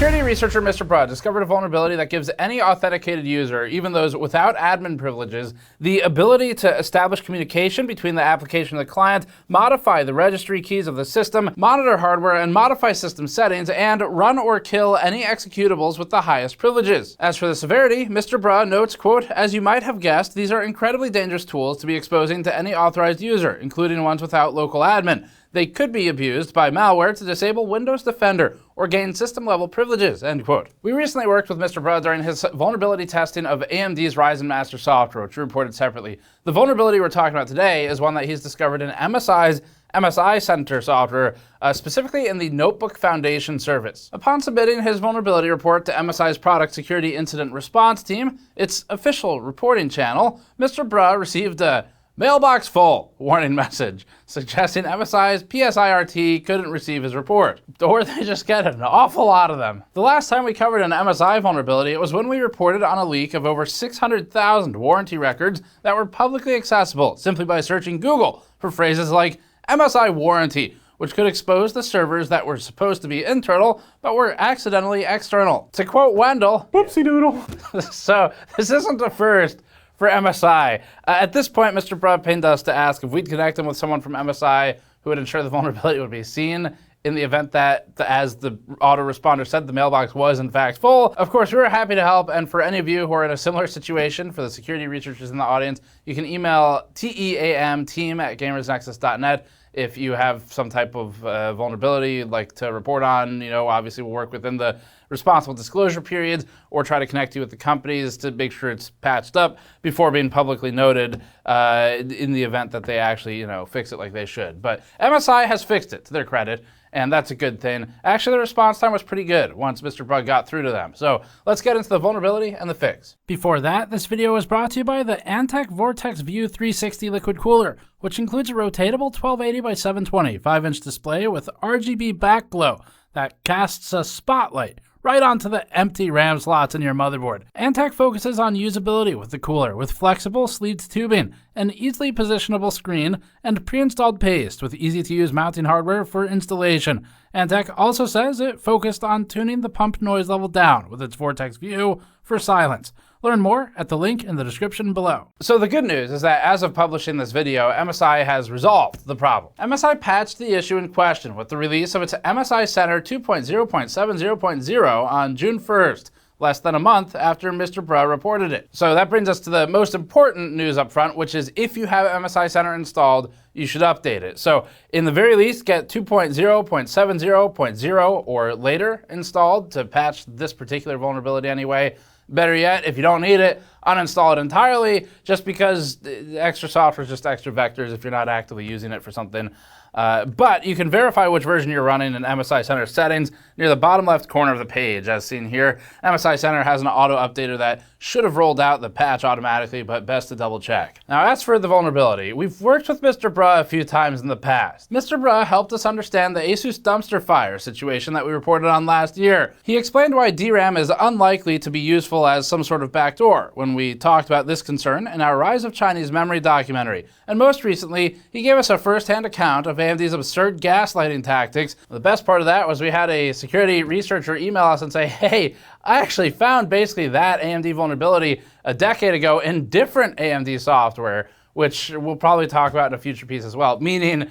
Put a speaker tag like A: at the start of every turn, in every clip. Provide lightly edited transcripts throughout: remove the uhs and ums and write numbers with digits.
A: Security researcher Mr. Broad discovered a vulnerability that gives any authenticated user, even those without admin privileges, the ability to establish communication between the application and the client, modify the registry keys of the system, monitor hardware and modify system settings, and run or kill any executables with the highest privileges. As for the severity, Mr. Broad notes, quote, "As you might have guessed, these are incredibly dangerous tools to be exposing to any authorized user, including ones without local admin. They could be abused by malware to disable Windows Defender or gain system-level privileges," end quote. We recently worked with Mr. Broad during his vulnerability testing of AMD's Ryzen Master software, which we reported separately. The vulnerability we're talking about today is one that he's discovered in MSI's MSI Center software, specifically in the Notebook Foundation service. Upon submitting his vulnerability report to MSI's Product Security Incident Response Team, its official reporting channel, Mr. Broad received a "mailbox full" warning message, suggesting MSI's PSIRT couldn't receive his report. Or they just get an awful lot of them. The last time we covered an MSI vulnerability, it was when we reported on a leak of over 600,000 warranty records that were publicly accessible simply by searching Google for phrases like MSI warranty, which could expose the servers that were supposed to be internal, but were accidentally external. To quote Wendell, "Whoopsie doodle." So this isn't the first for MSI. At this point, Mr. Broad pinged us to ask if we'd connect him with someone from MSI who would ensure the vulnerability would be seen in the event that, as the autoresponder said, the mailbox was in fact full. Of course, we were happy to help, and for any of you who are in a similar situation, for the security researchers in the audience, you can email team@gamersnexus.net if you have some type of vulnerability you'd like to report on. Obviously we'll work within the responsible disclosure periods or try to connect you with the companies to make sure it's patched up before being publicly noted in the event that they actually, fix it like they should. But MSI has fixed it, to their credit, and that's a good thing. Actually, the response time was pretty good once Mr. Broad got through to them. So let's get into the vulnerability and the fix. Before that, this video was brought to you by the Antec Vortex View 360 liquid cooler, which includes a rotatable 1280 by 720 5-inch display with RGB back glow that casts a spotlight right onto the empty RAM slots in your motherboard. Antec focuses on usability with the cooler, with flexible sleeved tubing, an easily positionable screen, and pre-installed paste with easy-to-use mounting hardware for installation. Antec also says it focused on tuning the pump noise level down with its Vortex View for silence. Learn more at the link in the description below. So the good news is that as of publishing this video, MSI has resolved the problem. MSI patched the issue in question with the release of its MSI Center 2.0.70.0 on June 1st, less than a month after Mr. Broad reported it. So that brings us to the most important news up front, which is if you have MSI Center installed, you should update it. So in the very least, get 2.0.70.0 or later installed to patch this particular vulnerability anyway. Better yet, if you don't need it, uninstall it entirely, just because extra software is just extra vectors if you're not actively using it for something. But you can verify which version you're running in MSI Center settings near the bottom left corner of the page, as seen here. MSI Center has an auto updater that should have rolled out the patch automatically, but best to double check. Now, as for the vulnerability, we've worked with Mr. Broad a few times in the past. Mr. Broad helped us understand the Asus dumpster fire situation that we reported on last year. He explained why DRAM is unlikely to be useful as some sort of backdoor when we talked about this concern in our Rise of Chinese Memory documentary. And most recently, he gave us a first-hand account of AMD's absurd gaslighting tactics. The best part of that was we had a security researcher email us and say, "Hey, I actually found basically that AMD vulnerability a decade ago in different AMD software," which we'll probably talk about in a future piece as well, meaning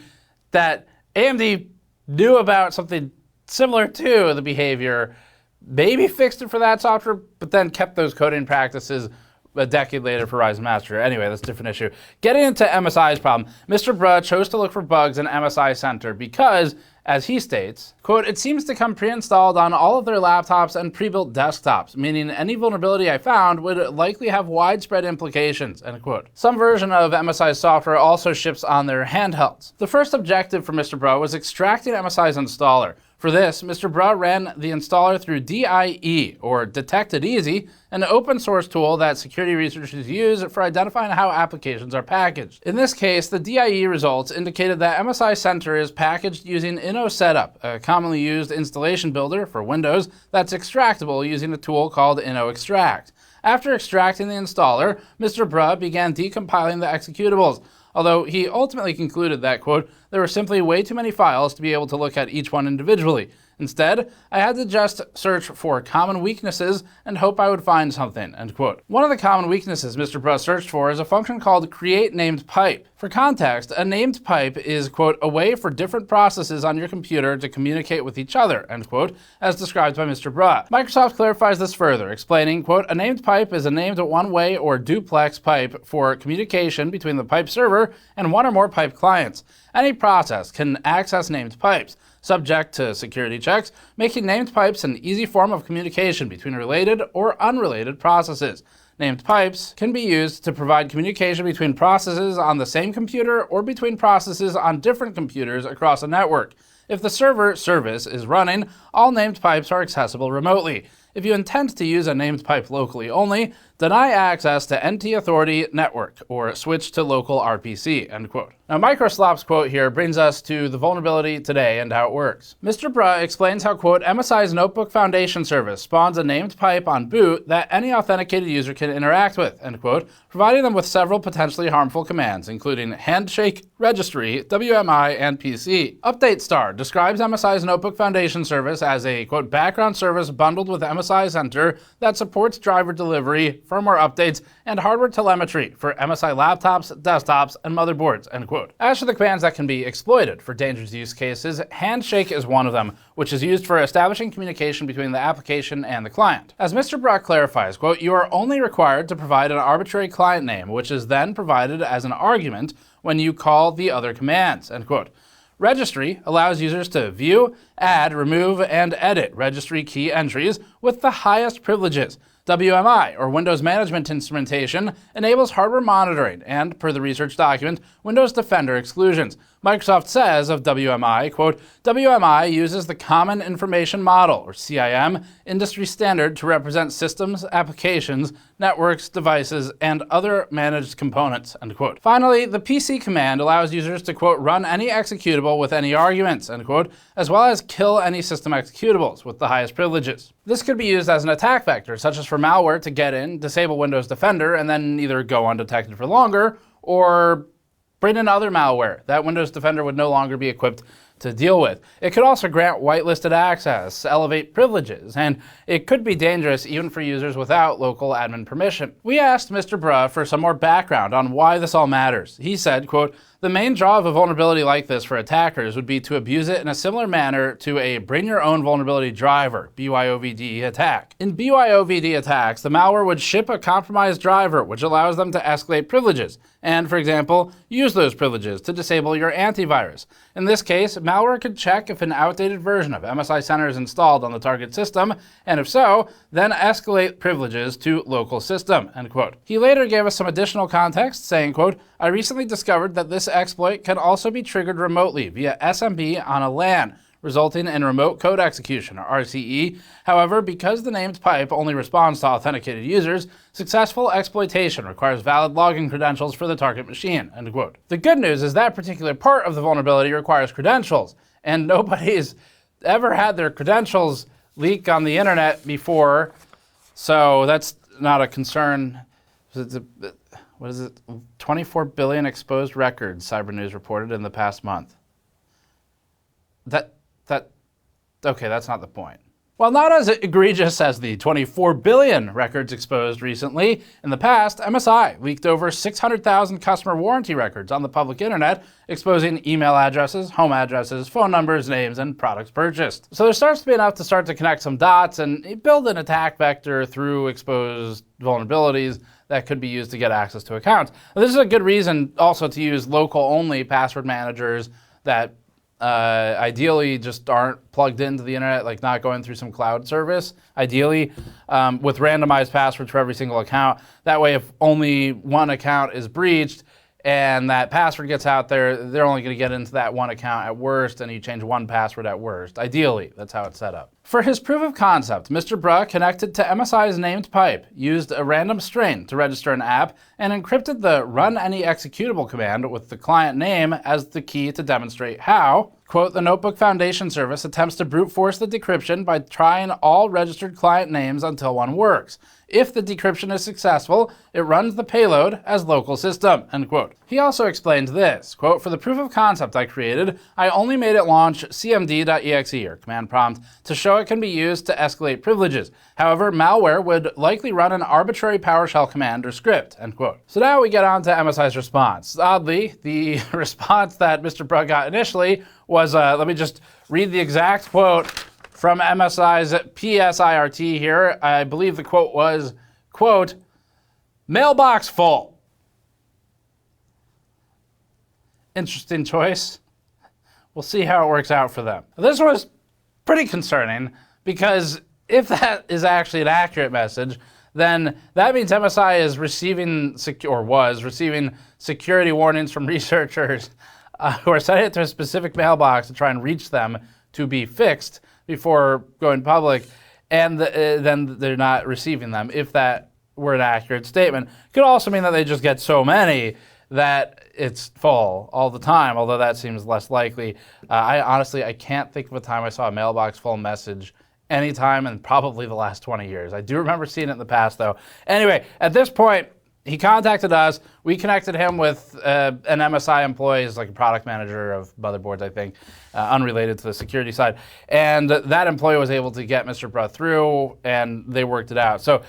A: that AMD knew about something similar to the behavior, maybe fixed it for that software, but then kept those coding practices a decade later for Ryzen Master. Anyway, that's a different issue. Getting into MSI's problem, Mr. Broad chose to look for bugs in MSI Center because, as he states, quote, "It seems to come pre-installed on all of their laptops and pre-built desktops, meaning any vulnerability I found would likely have widespread implications," end quote. Some version of MSI's software also ships on their handhelds. The first objective for Mr. Broad was extracting MSI's installer. For this, Mr. Broad ran the installer through DIE, or Detected Easy, an open source tool that security researchers use for identifying how applications are packaged. In this case, the DIE results indicated that MSI Center is packaged using InnoSetup, a commonly used installation builder for Windows that's extractable using a tool called InnoExtract. After extracting the installer, Mr. Broad began decompiling the executables, although he ultimately concluded that, quote, "there were simply way too many files to be able to look at each one individually. Instead, I had to just search for common weaknesses and hope I would find something, end quote. One of the common weaknesses Mr. Bruh searched for is a function called create named pipe. For context, a named pipe is, quote, a way for different processes on your computer to communicate with each other, end quote, as described by Mr. Bruh. Microsoft clarifies this further, explaining, quote, a named pipe is a named one-way or duplex pipe for communication between the pipe server and one or more pipe clients. Any process can access named pipes, subject to security checks, making named pipes an easy form of communication between related or unrelated processes. Named pipes can be used to provide communication between processes on the same computer or between processes on different computers across a network. If the server service is running, all named pipes are accessible remotely. If you intend to use a named pipe locally only, deny access to NT Authority Network or switch to local RPC, end quote. Now, Microslop's quote here brings us to the vulnerability today and how it works. Mr. Bruh explains how, quote, MSI's Notebook Foundation service spawns a named pipe on boot that any authenticated user can interact with, end quote, providing them with several potentially harmful commands, including handshake, registry, WMI, and PC. Update Star describes MSI's Notebook Foundation service as a, quote, background service bundled with MSI Center that supports driver delivery, firmware updates, and hardware telemetry for MSI laptops, desktops, and motherboards, end quote. As for the commands that can be exploited for dangerous use cases, handshake is one of them, which is used for establishing communication between the application and the client. As Mr. Bruh clarifies, quote, you are only required to provide an arbitrary client name, which is then provided as an argument when you call the other commands, end quote. Registry allows users to view, add, remove, and edit registry key entries with the highest privileges. WMI, or Windows Management Instrumentation, enables hardware monitoring and, per the research document, Windows Defender exclusions. Microsoft says of WMI, quote, WMI uses the Common Information Model, or CIM, industry standard to represent systems, applications, networks, devices, and other managed components, end quote. Finally, the PC command allows users to, quote, run any executable with any arguments, end quote, as well as kill any system executables with the highest privileges. This could be used as an attack vector, such as for malware to get in, disable Windows Defender, and then either go undetected for longer, or bring in other malware that Windows Defender would no longer be equipped to deal with. It could also grant whitelisted access, elevate privileges, and it could be dangerous even for users without local admin permission. We asked Mr. Bruh for some more background on why this all matters. He said, quote, the main draw of a vulnerability like this for attackers would be to abuse it in a similar manner to a bring your own vulnerability driver, BYOVD attack. In BYOVD attacks, the malware would ship a compromised driver, which allows them to escalate privileges, and, for example, use those privileges to disable your antivirus. In this case, malware could check if an outdated version of MSI Center is installed on the target system, and if so, then escalate privileges to local system, end quote. He later gave us some additional context, saying, quote, I recently discovered that this exploit can also be triggered remotely via SMB on a LAN, resulting in remote code execution, or RCE. However, because the named pipe only responds to authenticated users, successful exploitation requires valid login credentials for the target machine, end quote. The good news is that particular part of the vulnerability requires credentials, and nobody's ever had their credentials leak on the internet before, so that's not a concern. What is it? 24 billion exposed records, Cyber News reported in the past month. Okay, that's not the point. While not as egregious as the 24 billion records exposed recently, in the past, MSI leaked over 600,000 customer warranty records on the public internet, exposing email addresses, home addresses, phone numbers, names, and products purchased. So there starts to be enough to start to connect some dots and build an attack vector through exposed vulnerabilities that could be used to get access to accounts. Now, this is a good reason also to use local-only password managers that ideally just aren't plugged into the internet, like not going through some cloud service, ideally with randomized passwords for every single account. That way, if only one account is breached and that password gets out there, they're only going to get into that one account at worst, and you change one password at worst. Ideally, that's how it's set up. For his proof of concept, Mr. Bruh connected to MSI's named pipe, used a random string to register an app, and encrypted the run any executable command with the client name as the key to demonstrate how, Quote, the Notebook Foundation service attempts to brute force the decryption by trying all registered client names until one works. If the decryption is successful, it runs the payload as local system, end quote. He also explained this, quote, for the proof of concept I created, I only made it launch cmd.exe, or command prompt, to show it can be used to escalate privileges. However, malware would likely run an arbitrary PowerShell command or script, end quote. So now we get on to MSI's response. Oddly, the response that Mr. Burke got initially was, let me just read the exact quote from MSI's PSIRT here. I believe the quote was, quote, mailbox full. Interesting choice. We'll see how it works out for them. This was pretty concerning because if that is actually an accurate message, then that means MSI is receiving, or was receiving, security warnings from researchers who are sending it to a specific mailbox to try and reach them to be fixed before going public, and then they're not receiving them, if that were an accurate statement. Could also mean that they just get so many that it's full all the time, although that seems less likely. I can't think of a time I saw a mailbox full message anytime in probably the last 20 years. I do remember seeing it in the past, though. Anyway, at this point, he contacted us. We connected him with an MSI employee, he's like a product manager of motherboards, I think, unrelated to the security side. And that employee was able to get Mr. Burke through, and they worked it out. So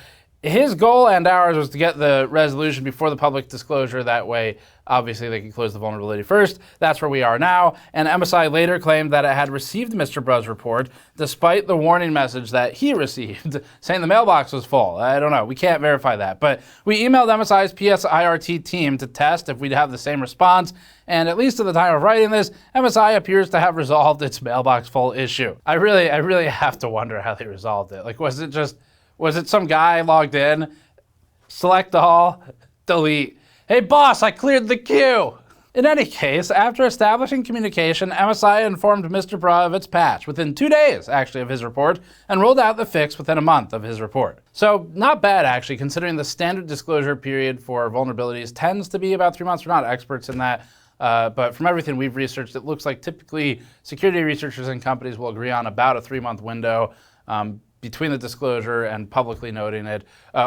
A: his goal and ours was to get the resolution before the public disclosure. That way, obviously, they could close the vulnerability first. That's where we are now. And MSI later claimed that it had received Mr. Burke's report, despite the warning message that he received, saying the mailbox was full. I don't know. We can't verify that. But we emailed MSI's PSIRT team to test if we'd have the same response. And at least at the time of writing this, MSI appears to have resolved its mailbox full issue. I really have to wonder how they resolved it. Like, was it some guy logged in, select all, delete? Hey boss, I cleared the queue. In any case, after establishing communication, MSI informed Mr. Burke of its patch within 2 days, actually, of his report, and rolled out the fix within a month of his report. So not bad, actually, considering the standard disclosure period for vulnerabilities tends to be about 3 months. We're not experts in that. But from everything we've researched, it looks like typically security researchers and companies will agree on about a 3-month window between the disclosure and publicly noting it,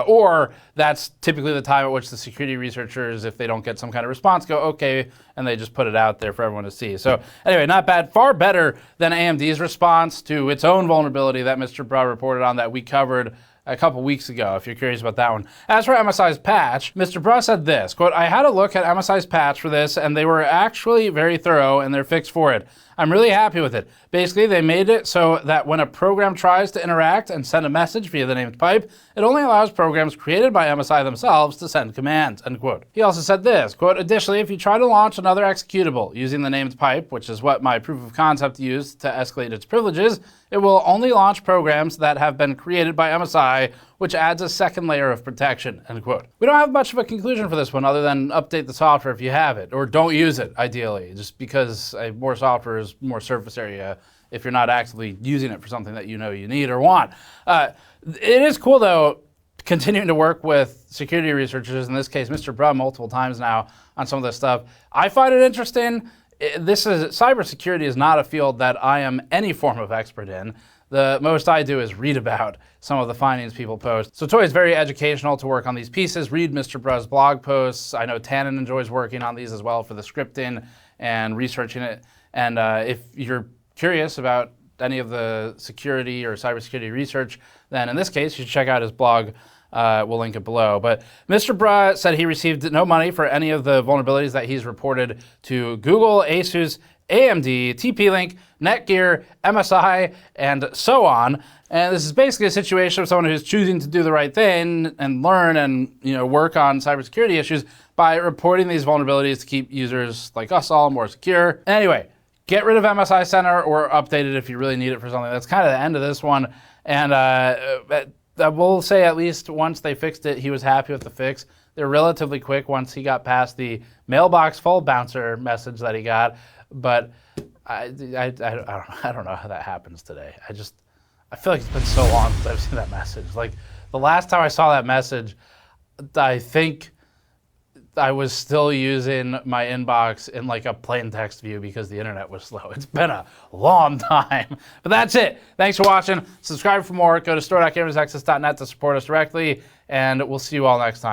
A: or that's typically the time at which the security researchers, if they don't get some kind of response, go, okay, and they just put it out there for everyone to see. So anyway, not bad, far better than AMD's response to its own vulnerability that Mr. Burke reported on that we covered a couple weeks ago, if you're curious about that one. As for MSI's patch, Mr. Burke said this, quote, I had a look at MSI's patch for this, and they were actually very thorough in their fix for it. I'm really happy with it. Basically, they made it so that when a program tries to interact and send a message via the named pipe, it only allows programs created by MSI themselves to send commands, end quote. He also said this, quote, additionally, if you try to launch another executable using the named pipe, which is what my proof of concept used to escalate its privileges, it will only launch programs that have been created by MSI, which adds a second layer of protection, end quote. We don't have much of a conclusion for this one other than update the software if you have it, or don't use it, ideally, just because more software is more surface area if you're not actively using it for something that you know you need or want. It is cool, though, continuing to work with security researchers, in this case, Mr. Burke, multiple times now on some of this stuff. I find it interesting. Cybersecurity is not a field that I am any form of expert in. The most I do is read about some of the findings people post. So it's always very educational to work on these pieces, read Mr. Burke's blog posts. I know Tannen enjoys working on these as well for the scripting and researching it. And if you're curious about any of the security or cybersecurity research, then in this case, you should check out his blog. We'll link it below. But Mr. Burke said he received no money for any of the vulnerabilities that he's reported to Google, Asus, AMD, TP-Link, Netgear, MSI, and so on. And this is basically a situation of someone who's choosing to do the right thing and learn and work on cybersecurity issues by reporting these vulnerabilities to keep users like us all more secure. Anyway, get rid of MSI Center or update it if you really need it for something. That's kind of the end of this one. And I will say at least once they fixed it, he was happy with the fix. They're relatively quick once he got past the mailbox full bouncer message that he got. But I don't know how that happens today. I feel like it's been so long since I've seen that message. Like the last time I saw that message, I think I was still using my inbox in like a plain text view because the internet was slow. It's been a long time. But that's it. Thanks for watching. Subscribe for more. Go to store.gamersnexus.net to support us directly, and we'll see you all next time.